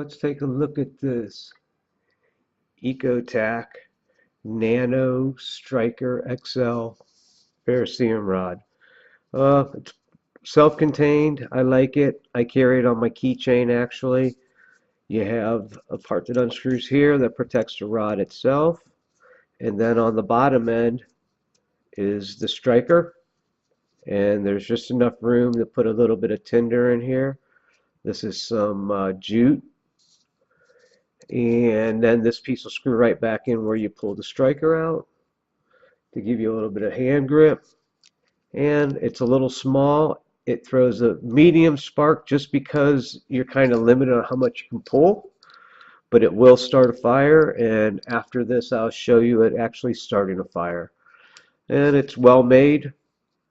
let's take a look at this Exotac nanoStriker XL Ferrocerium rod. It's self-contained. I like it. I carry it on my keychain actually. You have a part that unscrews here that protects the rod itself, and then on the bottom end is the striker, and there's just enough room to put a little bit of tinder in here. This is some jute, and then this piece will screw right back in where you pull the striker out to give you a little bit of hand grip. And it's a little small. It throws a medium spark just because you're kind of limited on how much you can pull, but it will start a fire, and after this I'll show you it actually starting a fire. And it's well made.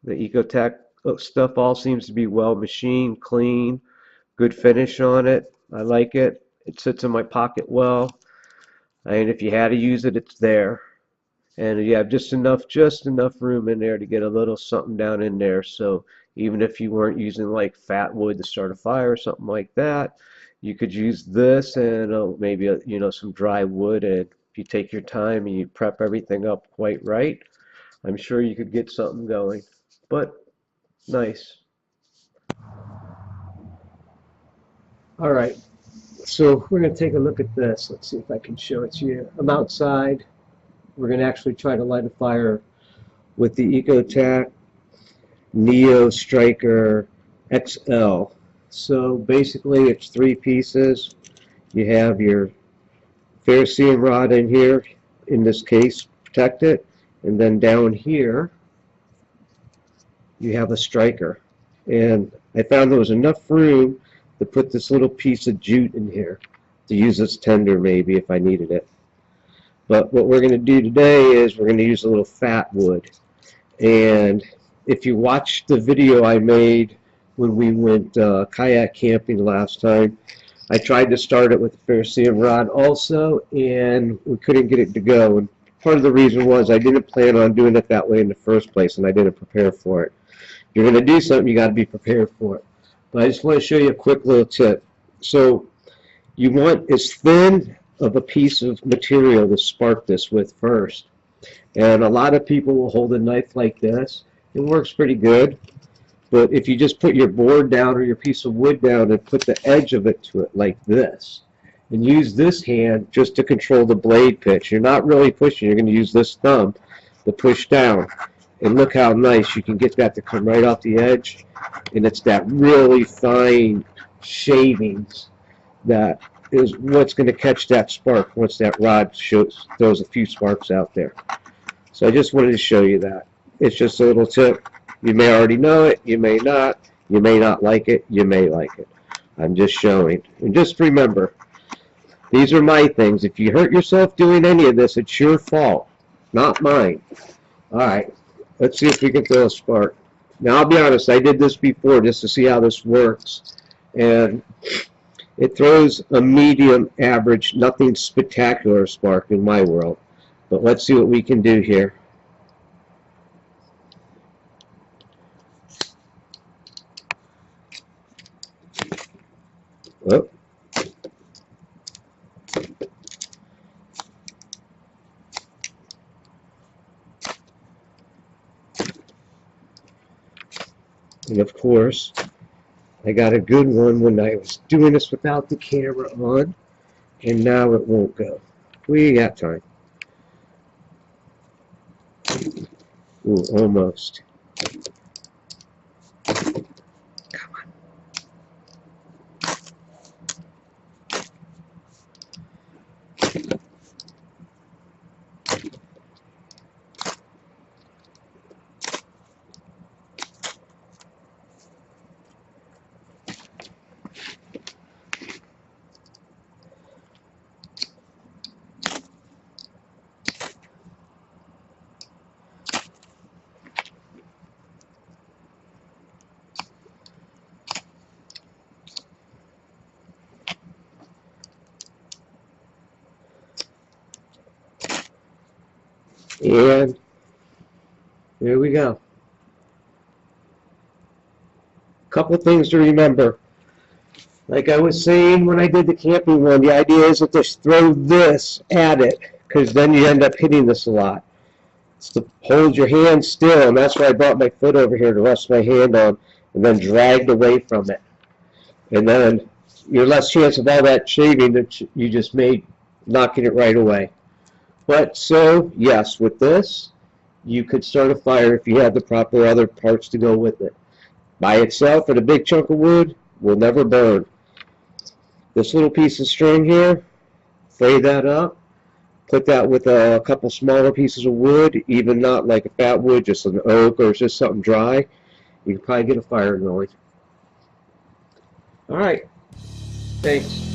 The Exotac stuff all seems to be well machined, clean, good finish on it. I like it. It sits in my pocket well, and if you had to use it, it's there. And you have just enough room in there to get a little something down in there. So even if you weren't using like fat wood to start a fire or something like that, you could use this and maybe some dry wood. And if you take your time and you prep everything up quite right, I'm sure you could get something going. But nice. All right, so we're going to take a look at this. Let's see if I can show it to you. I'm outside. We're going to actually try to light a fire with the Exotac nanoStriker XL. So basically it's 3 pieces. You have your ferrocerium rod in here, in this case, protect it, and then down here you have a striker. And I found there was enough room to put this little piece of jute in here to use as tender maybe if I needed it. But what we're going to do today is we're going to use a little fat wood. And if you watched the video I made when we went kayak camping last time, I tried to start it with a ferrocerium rod also, and we couldn't get it to go. And part of the reason was I didn't plan on doing it that way in the first place, and I didn't prepare for it. If you're going to do something, you got to be prepared for it. But I just want to show you a quick little tip. So you want as thin of a piece of material to spark this with first. And a lot of people will hold a knife like this. It works pretty good. But if you just put your board down or your piece of wood down and put the edge of it to it like this, and use this hand just to control the blade pitch. You're not really pushing. You're going to use this thumb to push down. And look how nice you can get that to come right off the edge. And it's that really fine shavings that is what's going to catch that spark once that rod throws a few sparks out there. So I just wanted to show you that. It's just a little tip. You may already know it, you may not. You may not like it, you may like it. I'm just showing. And just remember, these are my things. If you hurt yourself doing any of this, it's your fault, not mine. Alright, let's see if we can throw a spark. Now I'll be honest, I did this before just to see how this works. And it throws a medium average, nothing spectacular spark in my world. But let's see what we can do here. Oh. And of course, I got a good one when I was doing this without the camera on, and now it won't go. We got time. Ooh, almost. Come on. And there we go. Couple things to remember. Like I was saying when I did the camping one, the idea is to just throw this at it, because then you end up hitting this a lot. It's to hold your hand still, and that's why I brought my foot over here to rest my hand on, and then dragged away from it. And then you're less chance of all that shaving that you just made, knocking it right away. But so, yes, with this, you could start a fire if you have the proper other parts to go with it. By itself, at a big chunk of wood, will never burn. This little piece of string here, fray that up, put that with a couple smaller pieces of wood, even not like a fat wood, just an oak or just something dry. You can probably get a fire going. All right, thanks.